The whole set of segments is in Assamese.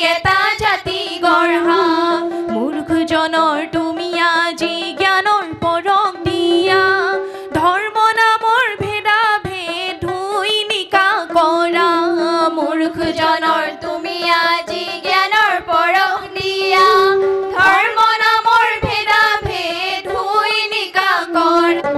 এটা জাতি গঢ়া মূৰ্খজনৰ তুমি আজি জ্ঞানৰ পৰক দিয়া ধৰ্ম নামৰ ভেদা ভেদ ধুই নিকা কৰা মূৰ্খজনৰ তুমি আজি জ্ঞানৰ পৰক দিয়া ধৰ্ম নামৰ ভেদা ভেদ ধুই নিকা কৰা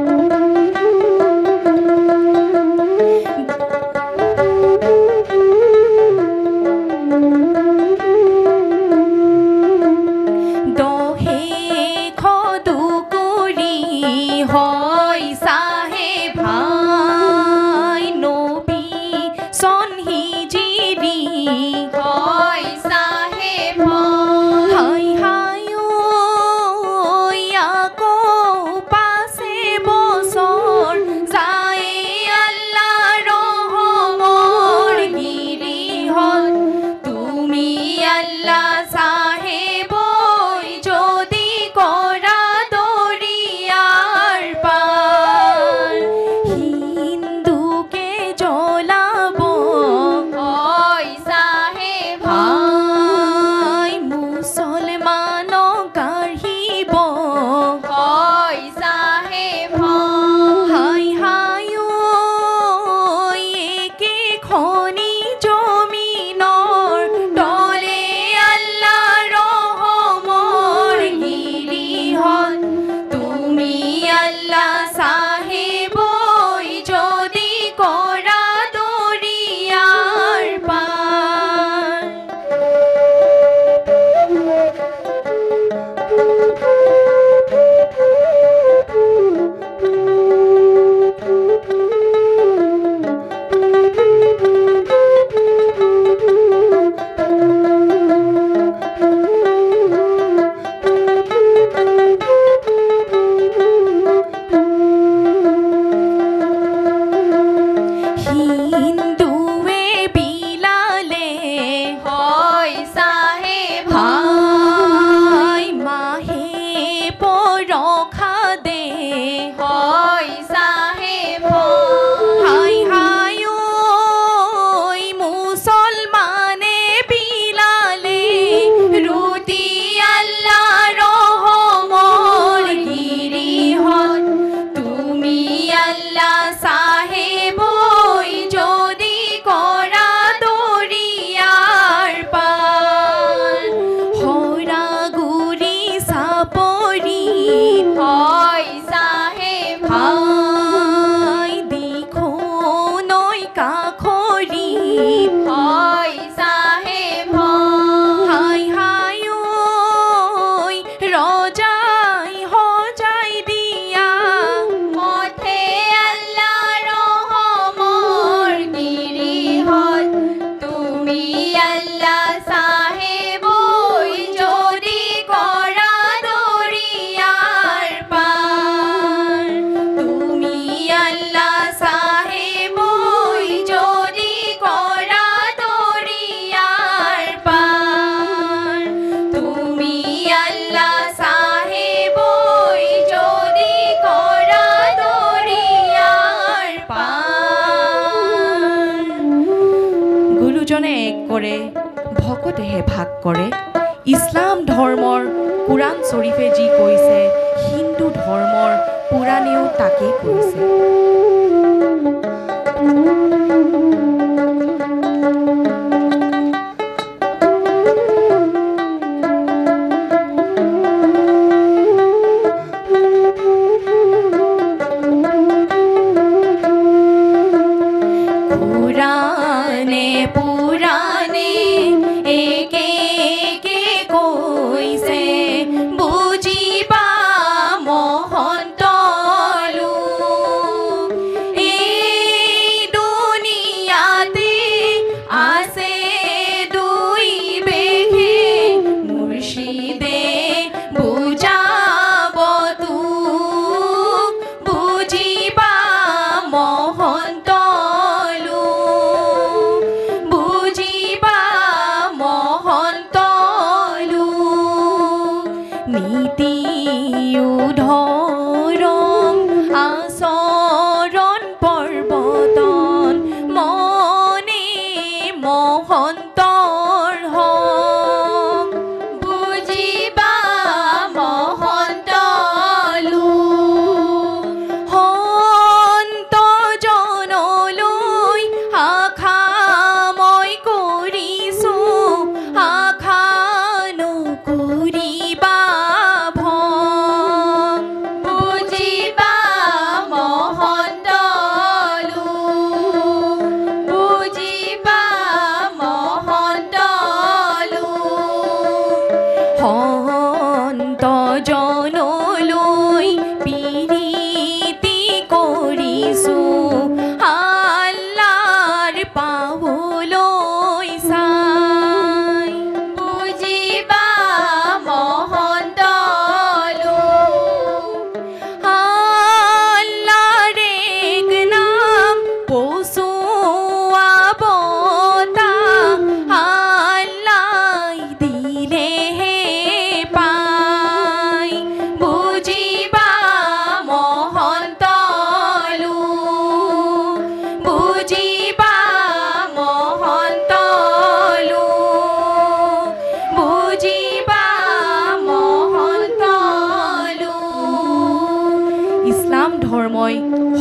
ভকতেহে ভাগ কৰে ইছলাম ধৰ্মৰ কুৰাণ শৰীফে যি কৈছে হিন্দু ধৰ্মৰ পুৰাণেও তাকেই কৈছে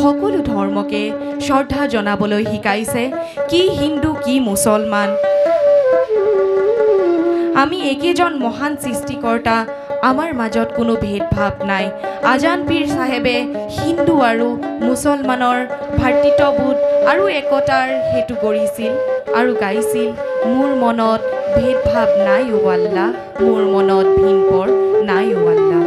সকলো ধৰ্মকে শ্ৰদ্ধা জনাবলৈ শিকাইছে কি হিন্দু কি মুছলমান আমি একেজন মহান সৃষ্টিকৰ্তা আমাৰ মাজত কোনো ভেদভাৱ নাই আজান পীৰ চাহেবে হিন্দু আৰু মুছলমানৰ ভাতৃত্ববোধ আৰু একতাৰ হেতু কৰিছিল আৰু গাইছিল মোৰ মনত ভেদভাৱ নাই ও আল্লাহ মোৰ মনত ভিনপৰ নাই ও আল্লাহ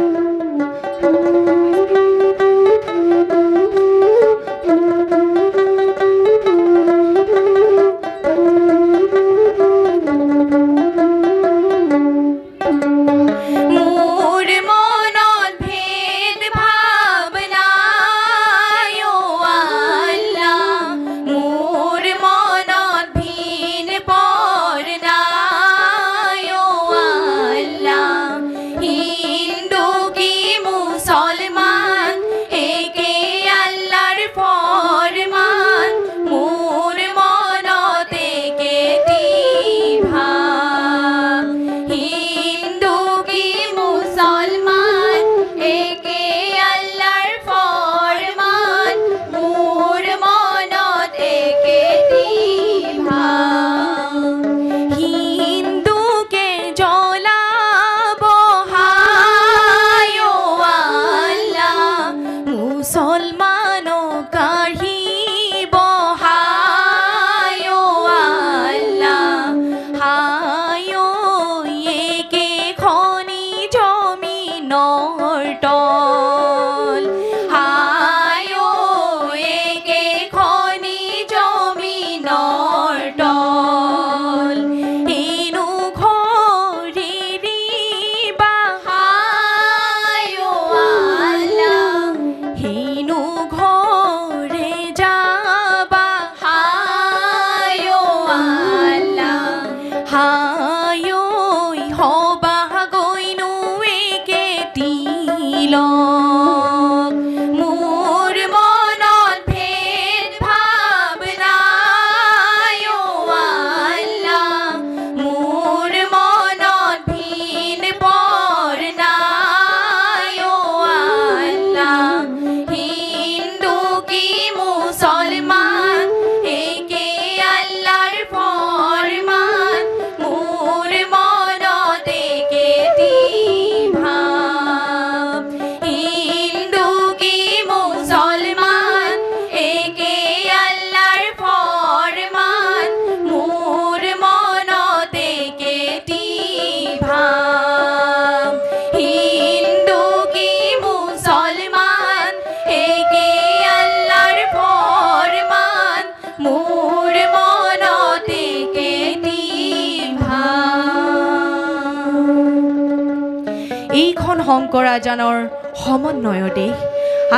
শংকৰ আজানৰ সমন্বয় দেশ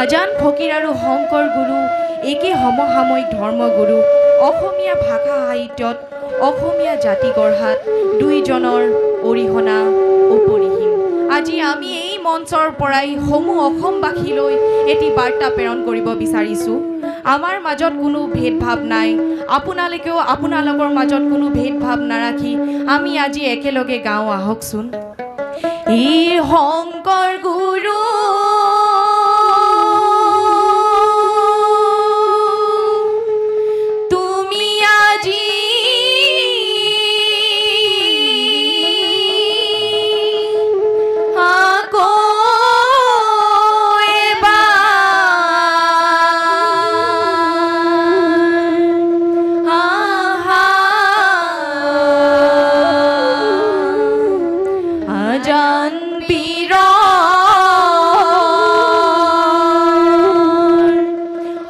আজান ফকীৰ আৰু শংকৰ গুৰু একে সমসাময়িক ধৰ্মগুৰু অসমীয়া ভাষা সাহিত্যত অসমীয়া জাতি গঢ়াত দুইজনৰ অৰিহণা অপৰিসীম আজি আমি এই মঞ্চৰ পৰাই সমূহ অসমবাসীলৈ এটি বাৰ্তা প্ৰেৰণ কৰিব বিচাৰিছোঁ আমাৰ মাজত কোনো ভেদভাৱ নাই আপোনালোকেও আপোনালোকৰ মাজত কোনো ভেদভাৱ নাৰাখি আমি আজি একেলগে গাওঁ আহকচোন এই শংকৰ গুৰু তুমি আজি আকৌ আজান পীৰ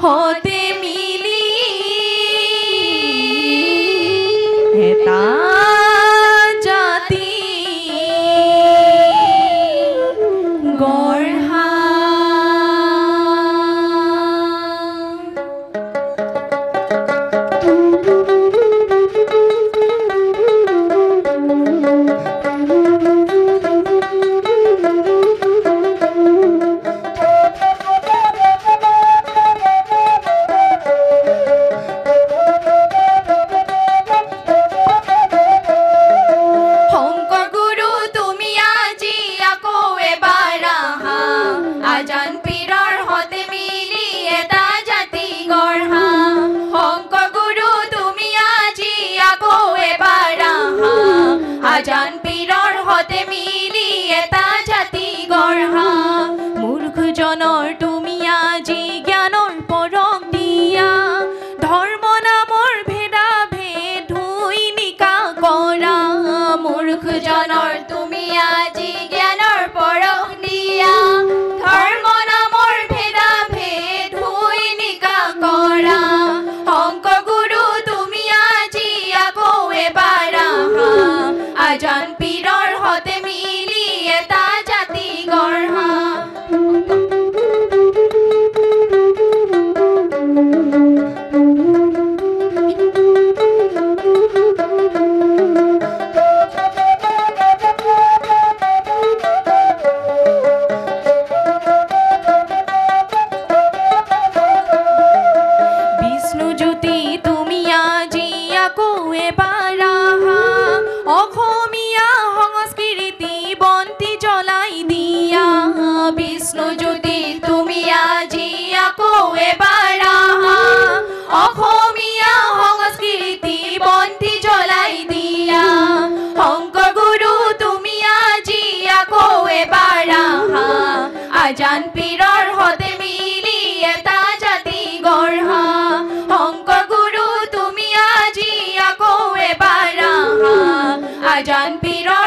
হতে মিলি এটা জাতি গঢ়া আজান পীৰৰ হতে মিলি এটা জাতি গঢ়া মূৰ্খজনৰ তুমি আজি জ্ঞানৰ পৰশ দিয়া ধৰ্ম নামৰ ভেদা ভেদ ধুই নিকা কৰা মূৰ্খজনৰ তুমি আজি জ্ঞানৰ পৰশ দিয়া ধৰ্ম নামৰ ভেদা ভেদ ধুই নিকা কৰা শংকৰ গুৰু তুমি আজি আকৌ এবাৰ আহা আজান পীৰৰ হতে মিলি এটা জাতি গঢ়া বিষ্ণুজ্যোতি তুমি আজি আকৌ এবাৰ আহা অসমীয়া সংস্কৃতি বন্তি জ্বলাই দিয়া শংকৰ গুৰু তুমি আজি আকৌ এবাৰ আহা আজান পীৰৰ হতে মিলি এটা জাতি গঢ়া শংকৰ গুৰু তুমি আজি আকৌ এবাৰ আহা আজান পীৰৰ